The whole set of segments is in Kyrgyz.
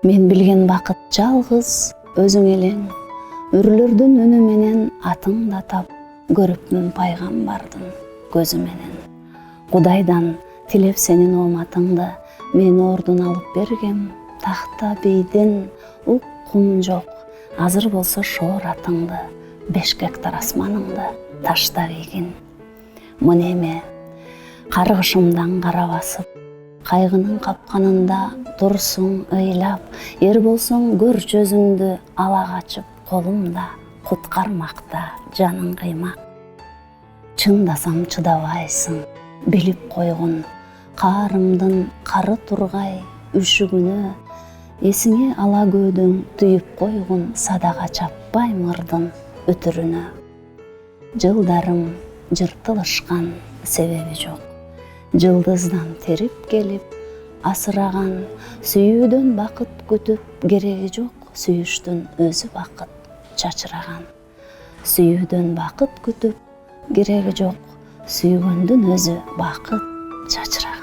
Мен билген бақыт жалғыз өзің елең, үрлөрдүн үнү менен атың да тап, көрүпмүн пайгамбардын көзү менен. Кудайдан тилеп сенин ооматыңды, мен ордун алып бергем, тахта бейден уккум жок, азыр болсо шоор атыңды, 5 гектар асманыңды таштап ийгин. Мына эме каргышымдан кара басып, кайгынын капканында турсуң ыйлап, ер болсоң көр жүзүңдү ала качып колумда, куткармакта жаның кыймак. Чындасам чыдабайсың, билип койгун, каарымдын кары тургай үшүгүнө, эсиңе ала көөдөң түйүп койгун садага чаппай мырдын өтүрүнө. Жылдарым жыртылышкан, себеби жок. Жылдыздан терип келип, асыраган, сүйүүдөн бакыт күтүп, кереги жок, сүйүштүн өзү бакыт чачыраган. Сүйүүдөн бакыт күтүп, кереги жок, сүйгөндүн өзү бакыт чачыраган.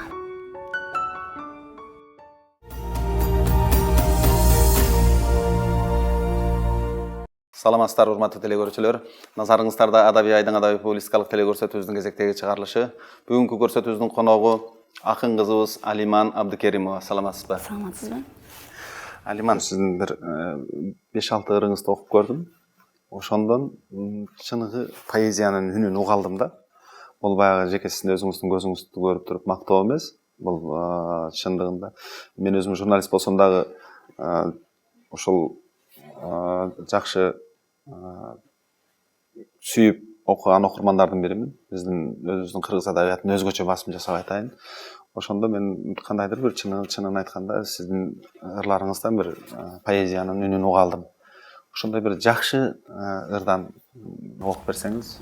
Саламатсыздар, урматтуу телекөрүүчүлөр. Назарыңыздарда Адаби айдың адаби публистикалык телекөрсөтүүбүздүн кезектеги чыгарылышы. Бүгүнкү көрсөтүүбүздүн коногу акын кызыбыз Алиман Абдыкеримова. Саламатсызбы? Саламатсызбы? Алиман, сиздин бир 5-6 ырыңызды окуп көрдүм. Ошондон чыныгы поэзиянын үнүн угалдым да. Бул баягы жеке сиздин өзүңүздүн көзүңүздү көрүп туруп мактоо эмес. Бул чындыгында мен өзүм журналист болсом дагы ошол жакшы сүйүп окуган окурмандардын биримин. Биздин өзүбүздүн кыргыз адабиятын өзгөчө басым жасап айтайын. Ошондо мен кандайдыр бир чынын айтканда сиздин ырларыңыздан бир поэзиянын үнүн угалдым. Ошондой бир жакшы ырдан окуп берсеңиз.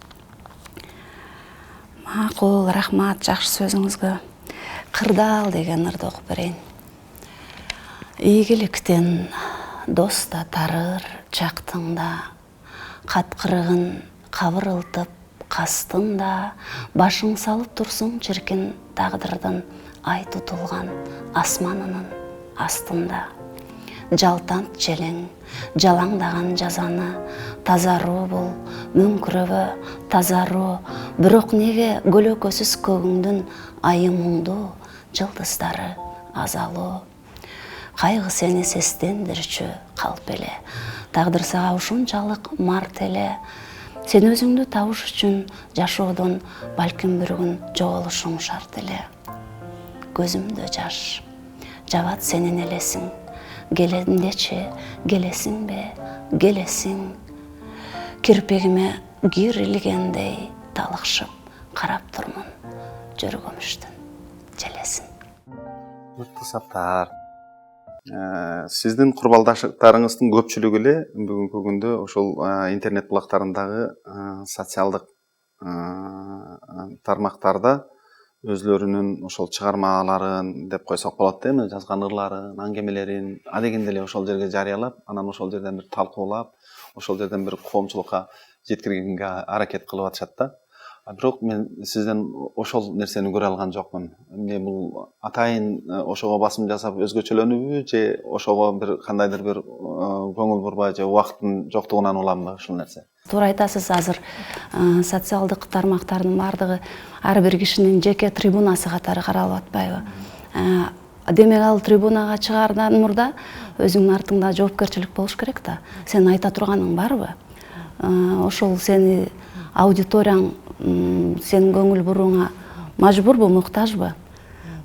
Макул, рахмат жакшы сөзүңүзгө. Кырдаал деген ырды окуп берейин. Ийгиликтен доста тарыр чактыңда, каткырыгын кабырылтып кастыңда, башың салып турсуң чиркин тагдырдын ай тутулган асманынын астында. Жалтант желең, жалаңдаган жазаны, тазаруу бул, мүңкүрөбө, тазаруу, бирок неге көлөкөсүз көгүңдүн айы муңдуу, жылдыздары азалуу. Кайгы сени сестендирчү калп эле, тагдыр сага ушунчалык март эле. Сен өзүңдү табыш үчүн жашоодон балким бир күн жоголушуң шарт эле. Көзүмдө жаш, жабат сенин элесиң, келемдечи келесиңбе, келесиң. Кирпигиме кир илгендей талыкшып карап турмун, жөргөмүштүн желесин. Мыктысаптар. Сиздин курбалдаштарыңыздын көпчүлүгү эле бүгүнкү күндө ошол интернет булактарындагы социалдык тармактарда өзлөрүнүн ошол чыгармаларын деп койсок болот да, эми жазган ырларын, аңгемелерин адегенде эле ошол жерге жарыялап, анан ошол жерден бир талкуулап, ошол жерден бир коомчулукка жеткиргенге аракет кылып атышат да. Бирок мен сизден ошол нерсени көрө алган жокмун. Эмне бул атайын ошого басым жасап өзгөчөлөнүүбү же ошого бир кандайдыр бир көңүл бурбай же убакыттын жоктугунан уламбы ушул нерсе? Туура айтасыз, азыр социалдык тармактардын баардыгы ар бир кишинин жеке трибунасы катары каралып атпайбы? Демек ал трибунага чыгаардан мурда өзүңдүн артыңда жоопкерчилик болуш керек да. Сен айта турганың барбы? Ошол сени аудиторияң сен көңүл бурууңа мажбурбу, муктажбы?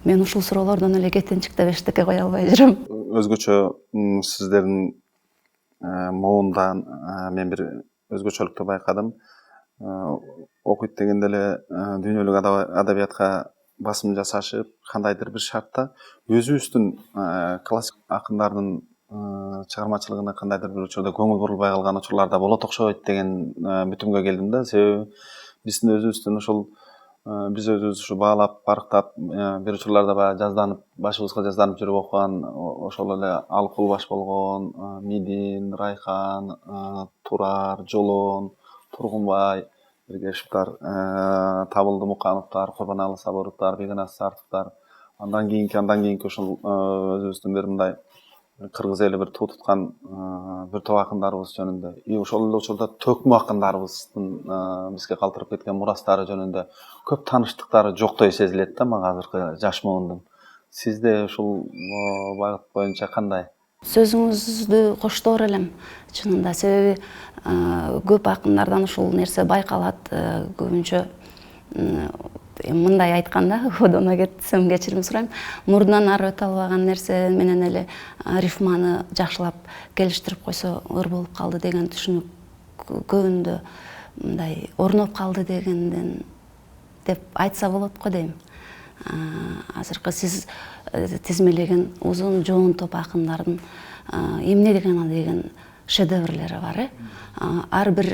Мен ушул суроолордон эле кетинчиктеп эчтеке кое албай жүрөм. Өзгөчө сиздердин моундан мен бир өзгөчөлүктү байкадым. Окуйт дегенде эле дүйнөлүк адабиятка басым жасашып, кандайдыр бир шартта өзүбүздүн классик акындардын чыгармачылыгына кандайдыр бир учурда көңүл бурулбай калган учурларда болот окшойт деген бүтүмгө келдим да. Себеби биздин өзүбүздүн ошол биз өзүбүз ушу баалап, барктап, бир учурларда баягы жазданып, башыбызга жазданып жүрүп окуган ошол эле Алкул баш болгон, Мидин, Райхан, Турар, Жолон, Тургунбай, Эргешевтар, Табылды Мукановтар, Курбаналы Сабыровтар, Бегенас Сартовтар, андан кийинки ошол өзүбүздүн бир мындай кыргыз эли бир туу туткан бир топ акындарыбыз жөнүндө ошол эле учурда төкмө акындарыбыздын бизге калтырып кеткен мурастары жөнүндө көп тааныштыктары жоктой сезилет да мага азыркы жаш муундун. Сизде ушул багыт боюнча кандай? Сөзүңүздү коштоор элем чынында, себеби көп акындардан ушул нерсе байкалат. Көбүнчө мындай айтканда, одоно кетсем кечирим сурайм, мурдунан ары өтө албаган нерсе менен эле рифманы жакшылап келиштирип койсо ыр болуп калды деген түшүнүк көбүндө мындай орноп калды дегенден деп айтса болот го дейм. Азыркы сиз тизмелеген узун жоон топ акындардын эмне деген шедеврлери бар. Ар бир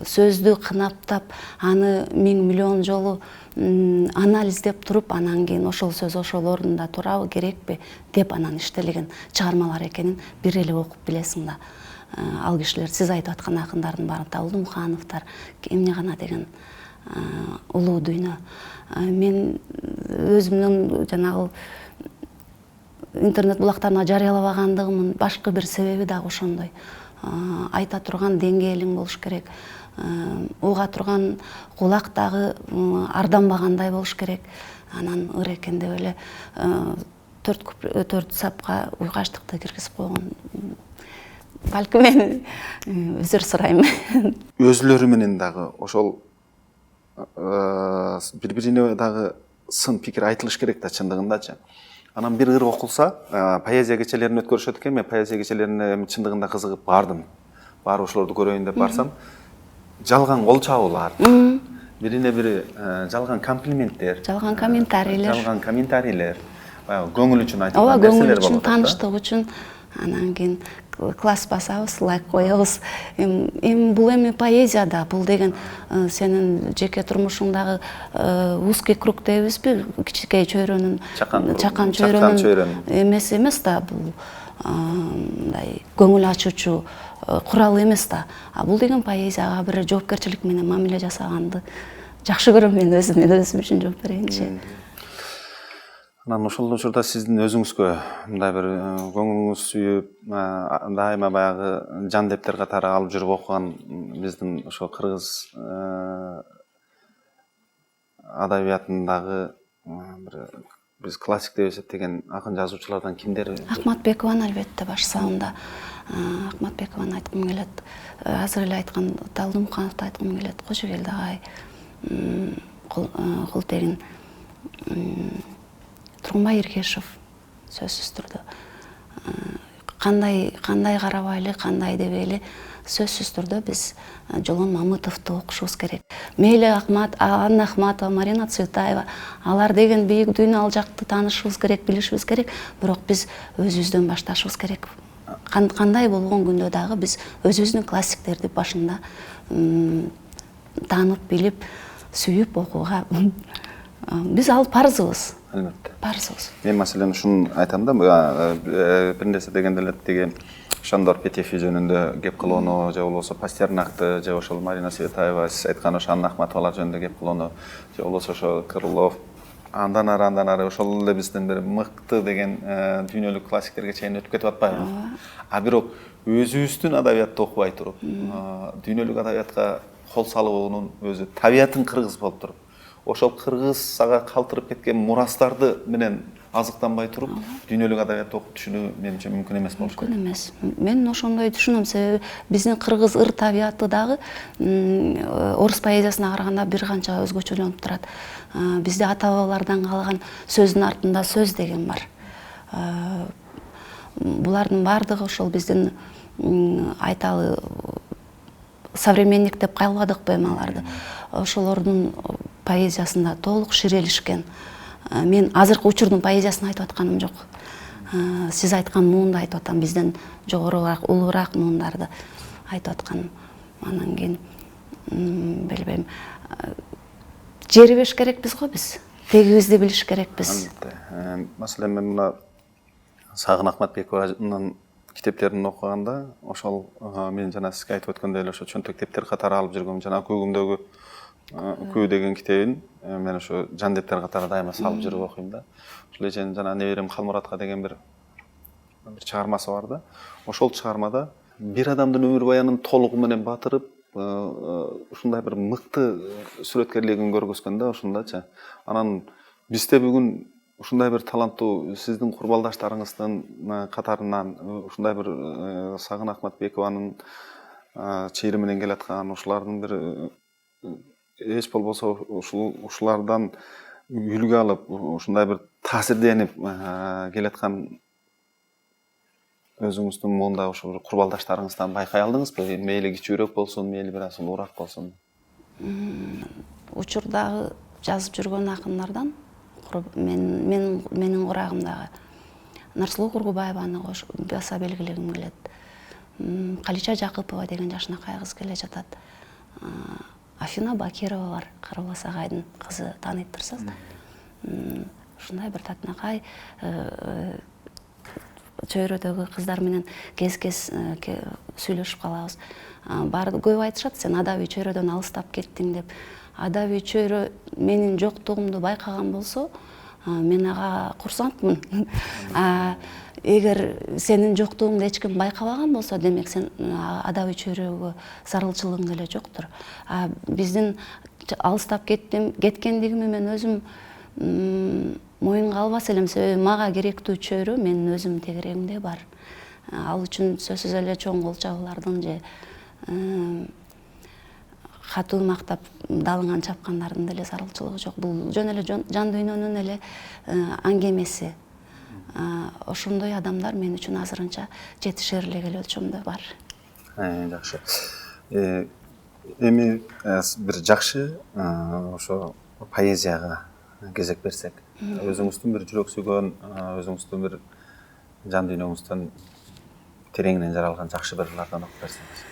сөздү кынаптап, аны миң миллион жолу анализдеп туруп, анан кийин ошол сөз ошол ордунда турабы, керекпи деп анан иштелген чыгармалар экенин бир эле окуп билесиң да. Ал кишилер, сиз айтып аткан акындардын баары Талдымхановдор, эмне гана деген улуу дүйнө. Мен өзүмдүн жанагы интернет булактарына жарыялабагандыгымдын башкы бир себеби дагы ошондой. Айта турган деңгээлиң болуш керек, уга турган кулак дагы арданбагандай болуш керек. Анан ыр экен деп эле 4 сапка уйкаштыкты киргизип койгон. Балким мен өзүр сурайм. Өзүлөрү менен дагы ошол бири-бирине дагы сын пикир айтылыш керек да чындыгындачы. Анан бир ыр окулса, поэзия кечелерин өткөрүшөт экен, мен поэзия кечелерине чындыгында кызыгып бардым. Барып ошолорду көрөйүн деп барсам, жалган кол чабуулар, бирине бири жалган комплименттер, Жалган комментарийлер. Жалган комментарийлер, баягы көңүл үчүн Ооба, айтылган көңүл нерселер үчүн, болот. тааныштык үчүн, анан кийин класс басабыз, лайк коебуз. Эми бул эми поэзия да, бул деген сенин жеке турмушуңдагы узкий круг дейбизби, кичинекей чөйрөнүн, чакан чөйрөнүн эмес да, бул мындай көңүл ачуучу курал эмес да. Бул деген поэзияга бир жоопкерчилик менен мамиле жасаганды жакшы көрөм мен өзүм үчүн жооп берейинчи. Анан ошол учурда сиздин өзүңүзгө мындай бир көңүлүңүз сүйүп, дайыма баягы жандептер катары алып жүрүп окуган биздин ошо кыргыз адабиятындагы бир биз классик деп эсептеген акын жазуучулардан кимдер? Акматбекованы албетте баш соонда Акматбекованы айткым келет. Азыр эле айткан Талдымхановду айткым келет. Кожогелди агай, Култегин, Тургунбай Иргешев сөзсүз түрдө. Кандай карабайлы, кандай дебейли, сөзсүз түрдө биз Жолон Мамытовду окушубуз керек. Мейли Анна Ахматова, Марина Цветаева, алар деген бийик дүйнө, ал жакты таанышыбыз керек, билишибиз керек, бирок биз өзүбүздөн башташыбыз керек. Кандай болгон күндө дагы биз өзүбүздүн классиктерди башында таанып, билип, сүйүп окууга биз ал парзыбыз. Албетте. Парзыбыз. Мен маселен ушуну айтам да, бир нерсе дегенде эле тиги Шандор Петефи жөнүндө кеп кылууну, же болбосо Пастернакты, же ошол Марина Цветаева, сиз айткан ошо Анна Ахматовалар жөнүндө кеп кылууну, же болбосо ошо Крылов, андан ары ошол эле биздин бир мыкты деген дүйнөлүк классиктерге чейин өтүп кетип атпайбы? Бирок өзүбүздүн адабиятты окубай туруп, дүйнөлүк адабиятка кол салуунун өзү табиятың кыргыз болуп туруп, ошол кыргызга калтырып кеткен мурастарды менен азыктанбай туруп, дүйнөлүк адабиятты окуп түшүнүү менимче мүмкүн эмес болуш керек. Мүмкүн эмес. Мен ошондой түшүнөм, себеби биздин кыргыз ыр табияты дагы орус поэзиясына караганда бир канча өзгөчөлөнүп турат. Бизде ата бабалардан калган сөздүн артында сөз деген бар. Булардын баардыгы ошол биздин айталы современник деп калбадыкпы эми аларды. Ошолордун поэзиясында толук ширелишкен. Мен азыркы учурдун поэзиясын айтып атканым жок. Сиз айткан муунду айтып атам, бизден жогорураак, улуураак муундарды айтып атканым. Анан кийин билбейм, жерибеш керекпиз го биз. Тегибизди билиш керекпиз. Маселен мен мына Сагын Акматбекованын китептерин окуганда, ошол мен жана сизге айтып өткөндөй эле ошо чөнтөк китептер катары алып жүргөм. Жана Көгүмдөгү күү деген китебин мен ошо жандептер катары дайыма салып жүрүп окуйм да. Ошол эчен жана неберем Калмуратка деген бир бир чыгармасы бар да. Ошол чыгармада бир адамдын өмүр баянын толугу менен батырып, ушундай бир мыкты сүрөткерлигин көргөзгөн да ошондачы. Анан бизде бүгүн ушундай бир таланттуу сиздин курбалдаштарыңыздын катарынан ушундай бир Сагын Ахматбекованын чейриминен келаткан ушулардын бир эч болбосо ушулардан үлгү алып, ушундай бир таасирденип келаткан өзүңүздүн монда ошо курбалдаштарыңыздан байкай алдыңызбы? Мейли кичүүрөөк болсун, мейли бир аз улуураак болсун. Учурдагы жазып жүргөн акындардан менин курагымдагы Нарсулуу Кургубаеваны баса белгилегим келет. Калича Жакыпова деген жашынакай кыз келе жатат. Афина Бакирова бар, Карабас агайдын кызы, тааныйттырсыз. Ушундай бир татынакай чөйрөдөгү кыздар менен кез-кез сүйлөшүп калабыз. Баары көп айтышат, сен адабий чөйрөдөн алыстап кеттиң деп. Адабий чөйрө менин жоктугумду байкаган болсо, мен ага курсантмын. Эгер сенин жоктугуңду эч ким байкабаган болсо, демек сен адабий чөйрөгө зарылчылыгың эле жоктур. Биздин алыстап кеткендигими мен өзүм моюнга албас элем, себеби мага керектүү чөйрө менин өзүмдүн тегерегимде бар. Ал үчүн сөзсүз эле чоң кол чабуулардын же катуу мактап далыңан чапкандардын деле зарылчылыгы жок. Бул жөн эле жан дүйнөнүн эле аңгемеси. Ошондой адамдар мен үчүн азырынча жетишер эле өлчөмдө өлчөмдө бар. Жакшы. Эми бир жакшы ошо поэзияга кезек берсек, өзүңүздүн бир жүрөк сүйгөн, өзүңүздүн бир жан дүйнөңүздөн тереңинен жаралган жакшы бир ырлардан окуп берсеңиз.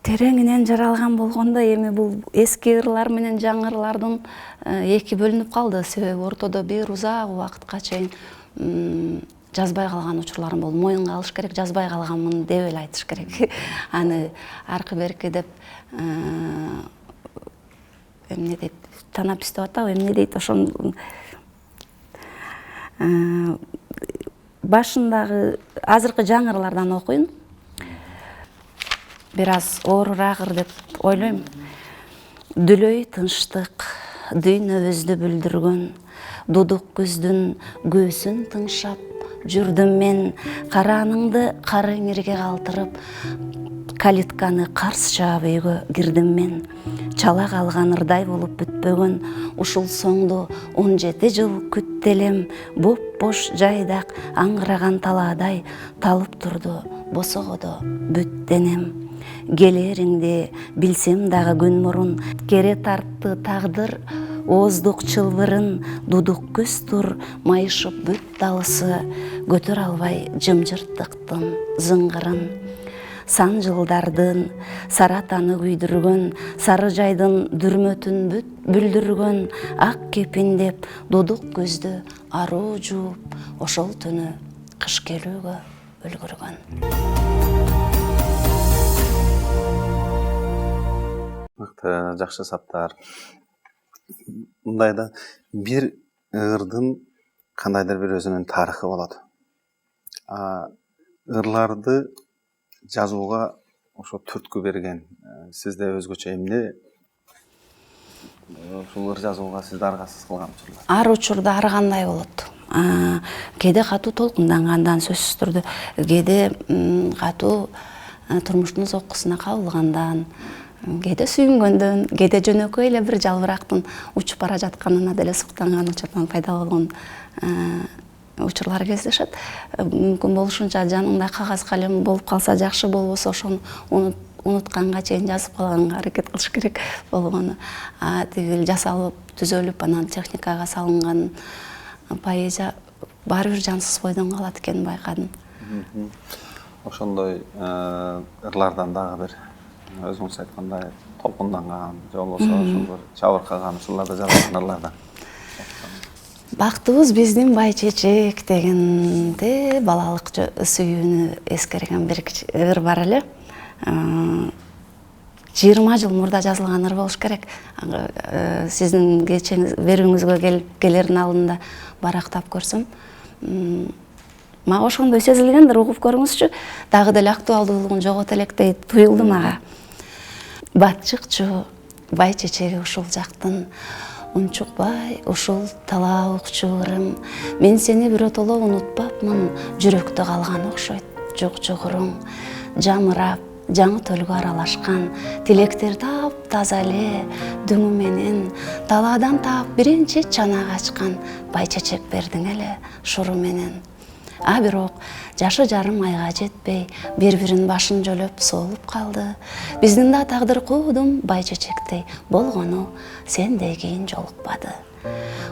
Тереңинен жаралган болгондо эми бул эски ырлар менен жаңы ырлардын эки бөлүнүп калды. Себеби ортодо бир узак убакытка чейин жазбай калган учурларым болду. Моюнга алыш керек, жазбай калганмын деп эле айтыш керек. Аны аркы берки деп эмне дейт, танапис деп атабы, эмне дейт, ошон башындагы азыркы жаңы ырлардан окуйн. Бир аз оорураак деп ойлойм. Дүлөй тынчтык дүйнөбүздү бүлдүргөн, дудук күздүн көөсүн тыңшап жүрдүм мен, карааныңды кары эңирге калтырып, калитканы карс чаап үйгө кирдим мен. Чала калган ырдай болуп бүтпөгөн ушул соңду 17 жыл күттелем, боп-бош жайдак аңгыраган талаадай талып турду босогодо бүт денем. Келериңди билсем дагы күн мурун, кере тартты тагдыр ооздук чылбырын, дудук күз тур майышып бүт далысы, көтөрө албай жымжырттыктын зыңгырын. Сан жылдардын саратаны күйдүргөн, сары жайдын дүрмөтүн бүт бүлдүргөн, ак кепиндеп дудук көздү аруу жууп, ошол түнү кыш келүүгө үлгүргөн. Мыкты, жакшы саптар. Мындайда бир ырдын кандайдыр бир өзүнүн тарыхы болот. Ырларды жазууга ошо түрткү берген сизде өзгөчө эмне ушул ыр жазууга сизди аргасыз кылган учурлар? Ар учурда ар кандай болот. Кээде катуу толкундангандан сөзсүз түрдө, кээде катуу турмуштун соккусуна кабылгандан, кээде сүйүнгөндөн, кээде жөнөкөй эле бир жалбырактын учуп бара жатканына деле суктанган учурдан пайда болгон учурлар кездешет. Мүмкүн болушунча жаныңда кагаз калем болуп калса жакшы, болбосо ошону унутканга чейин жазып калганга аракет кылыш керек болгону. Тигил жасалып, түзөлүп, анан техникага салынган поэзия баары бир жансыз бойдон калат экенин байкадым. Ошондой ырлардан дагы бир өзүңүз айткандай толкунданган, же болбосо ошондор чабыркаган ушуларда жазылган ырлардан. Бактыбыз биздин байчечек дегенде балалык сүйүүнү эскерген бир ыр бар эле. 20 жыл мурда жазылган ыр болуш керек. Сиздин берүүңүзгө келердин алдында барактап көрсөм, мага ошондой сезилгендир, угуп көрүңүзчү. Дагы деле актуалдуулугун жогото электей туюлду мага. Батчыкчу бай чечеги ушул жактын, унчукпай ушул талаа укчуурым. Мен сени биротоло унутпапмын, жүрөктө калган окшойт жук-жугуруң. Жамырап, жаңы төлгө аралашкан, тилектер таза эле дүңү менен, талаадан таап биринчи чанак ачкан, бай чечек бердиң эле шуру менен. А бирок жашы жарым айга жетпей, бири-биринин башын жөлөп соолуп калды. Биздин да тагдыр куудум бай чечектей болгону сендей кийин жолукпады.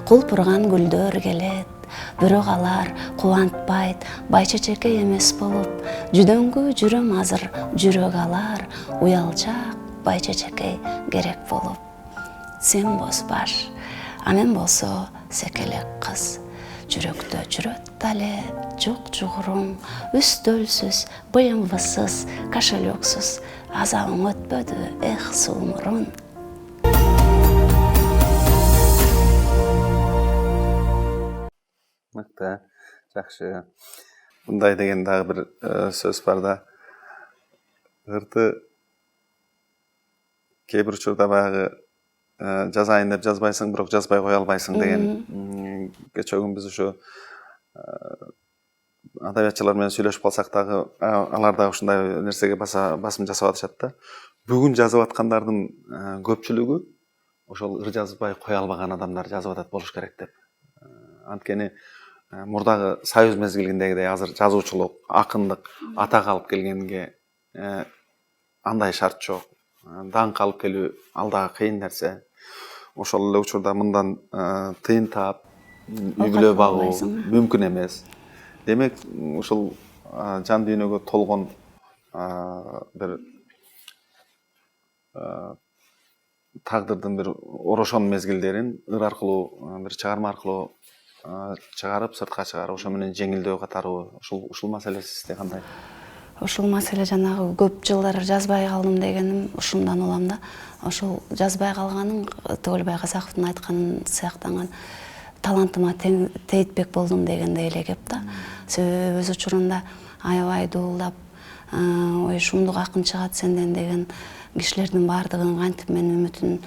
Кулпурган гүлдөр келет, бирок алар кубантпайт, бай чечекке эмес болуп. Жүдөнгө жүрөм азыр, жүрөк алар, уялчак бай чечекке керек болуп. Сен боз баш, а мен болсо секелек кыз. Жүрөктө жүрөт дале, жук-жугуруң, үстөлсүз, БМВсыз, кошелексуз, азабың өтпөдү, эх, суумурун. Мыкты, жакшы. Мындай деген дагы бир сөз бар да. Ырты кээ бир учурда баягы жазайын деп жазбайсың, бирок жазбай кое албайсың деген. Кечээ күн биз ушу адабиятчылар менен сүйлөшүп калсак дагы, алар дагы ушундай нерсеге басым жасап атышат да. Бүгүн жазып аткандардын көпчүлүгү ошол ыр жазбай кое албаган адамдар жазып атат болуш керек деп. Анткени мурдагы союз мезгилиндегидей азыр жазуучулук, акындык атак алып келгенге андай шарт жок. Даңк алып келүү ал дагы кыйын нерсе. Ошол эле учурда мындан тыйын таап, үй бүлө багуу мүмкүн эмес. Демек, ушул жан дүйнөгө толгон бир тагдырдын бир орошон мезгилдерин ыр аркылуу, бир чыгарма аркылуу чыгарып, сыртка чыгарып, ошо менен жеңилдөө катары ушул маселе сизде кандай? Ушул маселе жанагы көп жылдар жазбай калдым дегеним ушундан улам да. Ошол жазбай калганым Töөлбай Казаковдун айтканы сыяктанган талантыма тейтпек болдум дегендей эле кеп да. Себеби өз учурунда аябай дуулдап, ой шумдук акын чыгат сенден деген кишилердин баардыгын кантип мен үмүтүн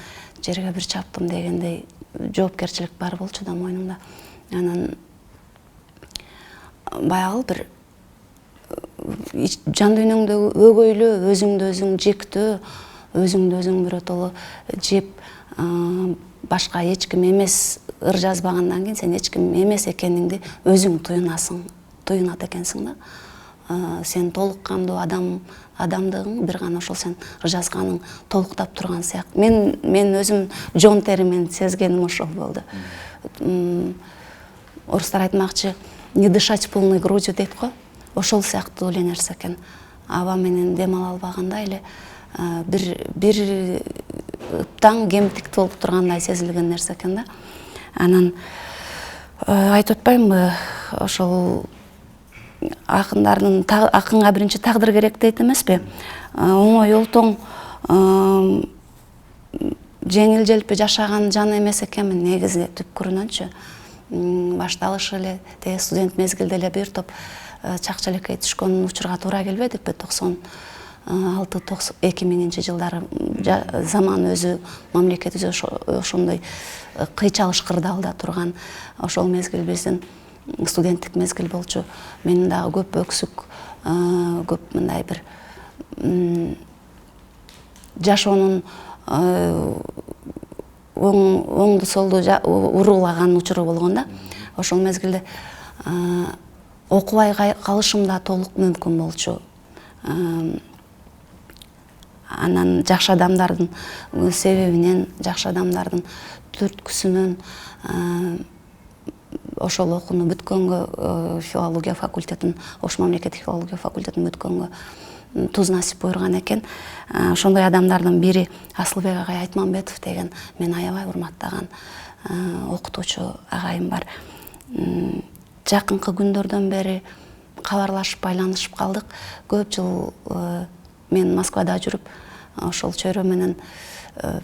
жерге бир чаптым дегендей жоопкерчилик бар болчу да мойнумда. Анан баягы бир жан дүйнөңдө өгөйлөө, өзүңдү өзүң жектөө, өзүңдү өзүң биротоло жеп, башка эч ким эмес ыр жазбагандан кийин сен эч ким эмес экениңди өзүң туюнат экенсиң да. Сен толук кандуу адамдыгың бир гана ошол сен ыр жазганың толуктап турган сыяктуу. Мен өзүм жон теримен сезгеним ошол болду. Орустар айтмакчы, не дышать полной грудью дейт го. Ошол сыяктуу эле нерсе экен. Аба менен дем ала албагандай эле бир таң кемтикти болуп тургандай сезилген нерсе экен да. Анан айтып атпаймынбы, ошол акынга биринчи тагдыр керек дейт эмеспи? Оңой олтоң жеңил желпи жашаган жан эмес экенмин негизи түпкүрүнөнчү. Башталышы эле студент мезгилде эле бир топ чакчалекке түшкөн учурга туура келбедикпи? 96-2000 жылдары заман өзү, мамлекет өзү ошондой кыйчалыш кырдаалда турган ошол мезгил биздин студенттик мезгил болчу. Менин дагы көп өксүк, көп мындай бир жашоонун оңду солду уруулаган учуру болгон да. Ошол мезгилде окубай калышым да толук мүмкүн болчу. Анан жакшы адамдардын себебинен, жакшы адамдардын түрткүсүнөн ошол окууну бүткөнгө, филология факультетин, Ош мамлекеттик филология факультетин бүткөнгө туз насип буйруган экен. Ошондой адамдардын бири Асылбек агай Айтмамбетов деген мен аябай урматтаган окутуучу агайым бар. Жакынкы күндөрдөн бери кабарлашып, байланышып калдык. Көп жыл мен Москвада жүрүп, ошол чөйрө менен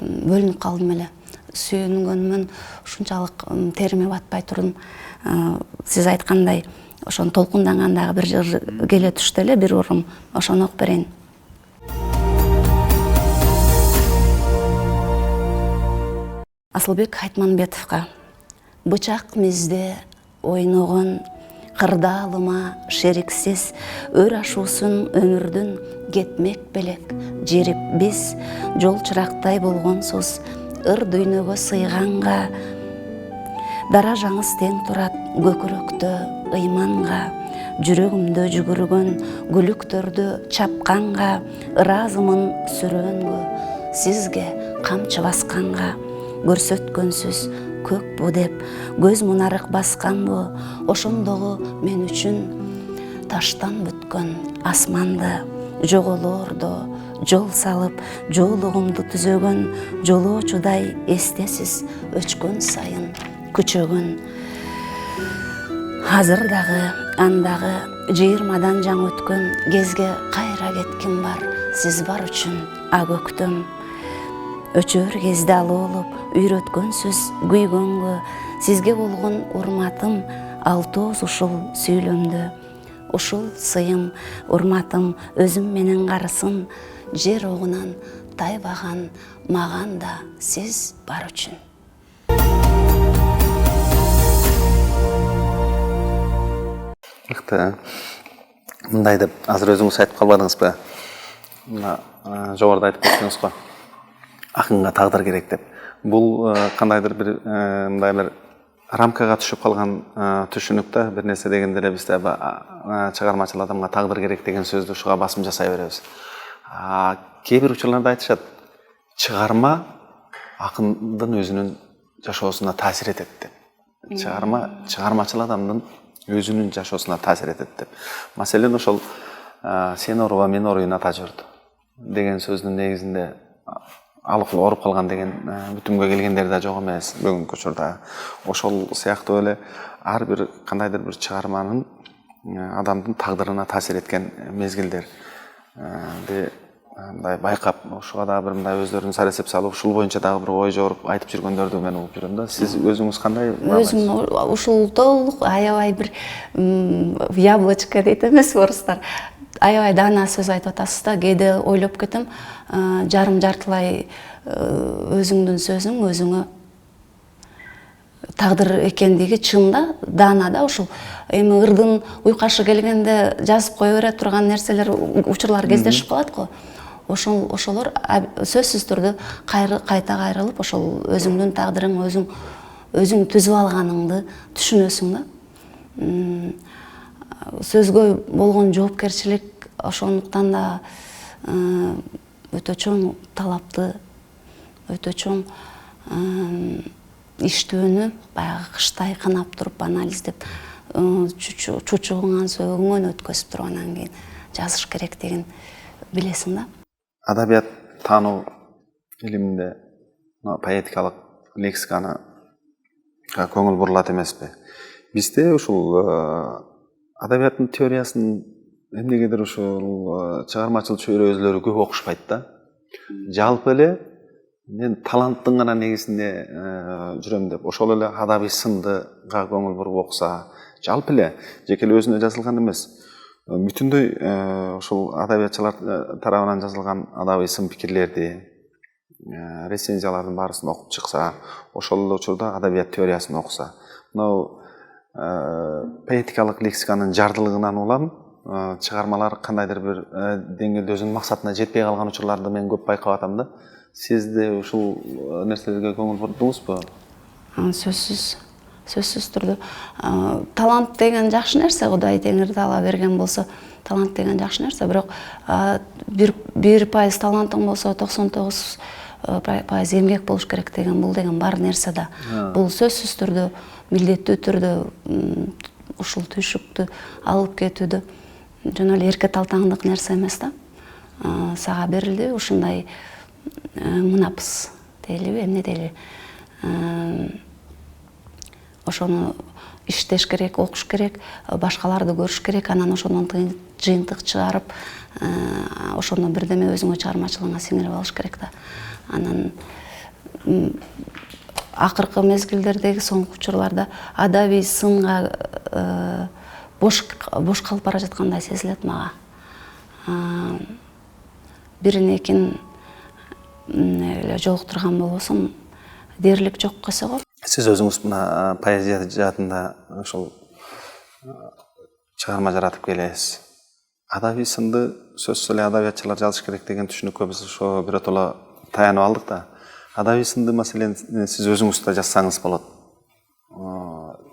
бөлүнүп калдым эле. Сүйүнгөнүмөн ушунчалык териме батпай турдум. Сиз айткандай, ошону толкундагандагы бир жыр келе түштү эле, бир урум, ошону окуп берейин. Асылбек Айтманбетовго. Бычак мизде ойногон кырдаалыма шериксиз өр ашуусун өмүрдүн кетмек белек жерип биз жол чырактай болгонсуз ыр дүйнөгө сыйганга дара жаңыз тең турат көкүрөктө ыйманга жүрөгүмдө жүгүргөн күлүктөрдү чапканга ыраазымын сүрөөнгө сизге камчы басканга көрсөткөнсүз көк бу деп көз мунарык басканбы ошондогу мен үчүн таштан бүткөн асманды жоголоордо жол салып жоолугумду түзөгөн жолоочудай эстесиз өчкөн сайын күчөгөн азыр дагы андагы 20 жаң өткөн кезге кайра кетким бар сиз бар үчүн ак өктөм өчөр кезде алуулуп үйрөткөнсүз күйгөнгө сизге болгон урматым алтооз ушул сүйлөмдө ушул сыйым урматым өзүм менен карысын жер огунан тайбаган маган да сиз бар үчүн. Мыкты. Мындай деп азыр өзүңүз айтып калбадыңызбы? Мына жогоруда айтып кеттиңиз го. Акынга тагдыр керек деп. Бул кандайдыр бир мындай бир рамкага түшүп калган түшүнүк да, бир нерсе дегенде эле бизде чыгармачыл адамга тагдыр керек деген сөздү ушуга басым жасай беребиз. Кээ бир учурларда айтышат, чыгарма акындын өзүнүн жашоосуна таасир этет деп. Чыгармачыл адамдын өзүнүн жашоосуна таасир этет деп. Маселен ошол сен оруба мен оруйн ата журт деген сөздүн негизинде алыкыл оруп калган деген бүтүмгө келгендер да жок эмес бүгүнкү учурда. Ошол сыяктуу эле ар бир кандайдыр бир чыгарманын адамдын тагдырына таасир эткен мезгилдер мындай байкап, ошого дагы бир мындай өздөрүн саресеп салып, ушул боюнча дагы бир ой жоруп айтып жүргөндөрдү мен угуп жүрөм да. Сиз өзүңүз кандай? Өзүм ушул толук аябай бир яблочко дейт эмес орустар. Аябай даана сөз айтып атасыз да, кээде ойлоп кетем, жарым жартылай өзүңдүн сөзүң өзүңө тагдыр экендиги чын да, даана да. Ушул эми ырдын уйкашы келгенде жазып кое бере турган нерселер, учурлар кездешип калат го. Ошолор сөзсүз түрдө кайта кайрылып, ошол өзүңдүн тагдырың, өзүң түзүп алганыңды түшүнөсүң да. Сөзгө болгон жоопкерчилик ошондуктан да өтө чоң талапты, өтө чоң иштөөнү баягы кыштай кынап туруп анализдеп, чучугуңан сөөгүңөн өткөзүп туруп анан кийин жазыш керектигин билесиң да. Адабият таануу илиминде поэтикалык лексиканы көңүл бурулат эмеспи? Бизде ушул адабияттын теориясын эмнегедир ушул чыгармачыл чөйрө-өзлөрү көп окушпайт да. Жалпы эле мен таланттын гана негизинде жүрөм деп, ошол эле адабий сындыга көңүл буруп окуса, жалпы эле жеке эле өзүнө жазылган эмес, бүтүндөй ушул адабиятчылар тарабынан жазылган адабий сын пикирлерди, рецензиялардын баарысын окуп чыкса, ошол эле учурда адабият теориясын окуса, мынау поэтикалык лексиканын жардылыгынан улам чыгармалар кандайдыр бир деңгээлде өзүнүн максатына жетпей калган учурларды мен көп байкап атам да. Сиз де ушул нерселерге көңүл бурдуңузбу? Сөзсүз түрдө талант деген жакшы нерсе, Кудай теңирди ала берген болсо, талант деген жакшы нерсе, бирок 1% талантың болсо 99% эмгек болуш керек деген, бул деген бар нерсе да. Бул сөзсүз түрдө, милдеттүү түрдө ушул түйшүктү алып кетүүдө жөн эле эрке талтаңдык нерсе эмес да. Сага берилди ушундай мынапыз дейлиби, эмне дейли, ошону иштеш керек, окуш керек, башкаларды көрүш керек, анан ошондон жыйынтык чыгарып, ошону бирдеме өзүңө чыгармачылыгыңа сиңирип алыш керек да. Анан акыркы мезгилдердеги соңку учурларда адабий сынга бош калып бара жаткандай сезилет мага. Бирин экин эле жолуктурган болбосом дээрлик жок эсе го. Сиз өзүңүз мына поэзия жаатында ошол чыгарма жаратып келесиз. Адабий сынды сөзсүз эле адабиятчылар жазыш керек деген түшүнүккө биз ошо биротоло таянып алдык да. Адабий сынды маселени сиз өзүңүз да жазсаңыз болот.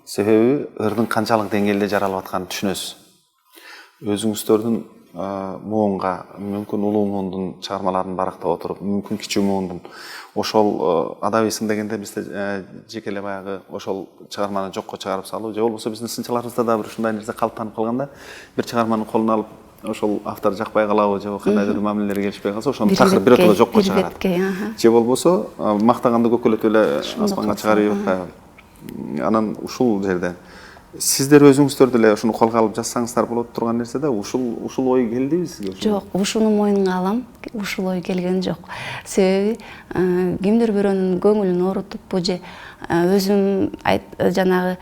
Себеби ырдын канчалык деңгээлде жаралып атканын түшүнөсүз. Өзүңүздөрдүн муунга, мүмкүн улуу муундун чыгармаларын барактап отуруп, мүмкүн кичүү муундун ошол адабий сын дегенде бизде жеке эле баягы ошол чыгарманы жокко чыгарып салуу же болбосо биздин сынчыларыбызда да бир ушундай нерсе калыптанып калганда, бир чыгарманы колуна алып ошол автор жакпай калабы же кандайдыр мамилелер келишпей калса, ошону такыр биротоло жокко чыгарат. Же болбосо мактаганды көкөлөтүп эле асманга чыгарып, анан ушул жерде сиздер өзүңүздөр деле ушуну колго алып жазсаңыздар болот турган нерсе да, ушул ой келдиби сизге? Жок, ушуну мойнуна алам. Ушул ой келген жок. Себеби кимдир бирөөнүн көңүлүн оорутуппу же өзүм жанагы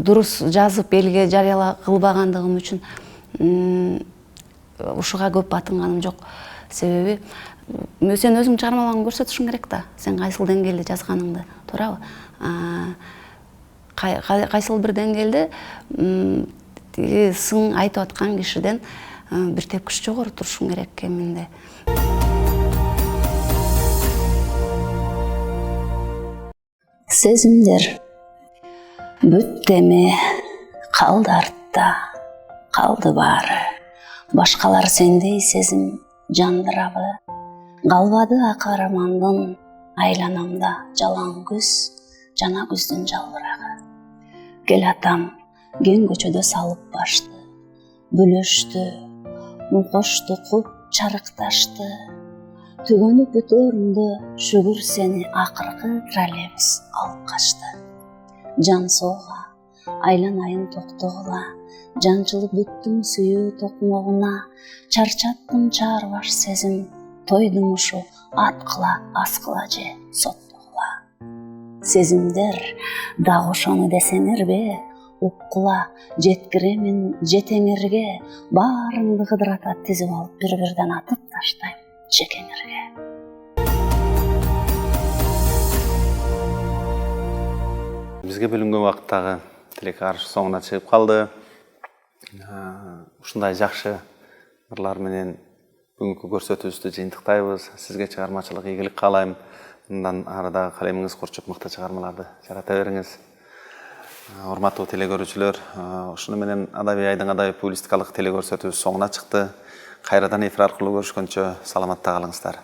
дурус жазып элге жарыяла кылбагандыгым үчүн ушуга көп батынганым жок. Себеби сен өзүң чыгармаларыңды көрсөтүшүң керек да, сен кайсыл деңгээлде жазганыңды, туурабы? Кайсыл бир деңгээлде тиги сын айтып аткан кишиден бир тепкич жогору турушуң керек кеминде. Сезимдер бүттү эми, калды артта, калды баары. Башкалар сендей сезим жандырабы? Калбады ак армандын айланамда жалаң күз, жана күздүн жалбырагы. Кел атам, кең көчөдө салып башты, бөлөштү, мукошту куп чарыкташты. Түгөнүп өтөрүндө шүгүр сени акыркы троллейбус алып качты. Жан соога, айланайын токтогула, жанчылып бүттүм сүйүү токмогуна. Чарчаттым чаарбаш сезим, тойдум ушу аткыла, аскыла же соттогула. Сезимдер дагы ошону десеңерби, уккула, жеткиремин жетеңерге. Баарыңды кыдыратат тизип алып, бир-бирден атып таштайм чекеңерге. Бизге бөлүнгөн убакыттагы телекарш соңуна чыгып калды. Ушундай жакшы ырлар менен бүгүнкү көрсөтүүбүздү жыйынтыктайбыз. Сизге чыгармачылык ийгилик каалайм. Мындан ары да калемиңиз корчоп мыкты чыгармаларды жарата бериңиз. Урматтуу телекөрүүчүлөр, ушуну менен Адабий айдың адабий публистикалык телекөрсөтүүбүз соңуна чыкты. Кайрадан эфир аркылуу көрүшкөнчө саламатта калыңыздар.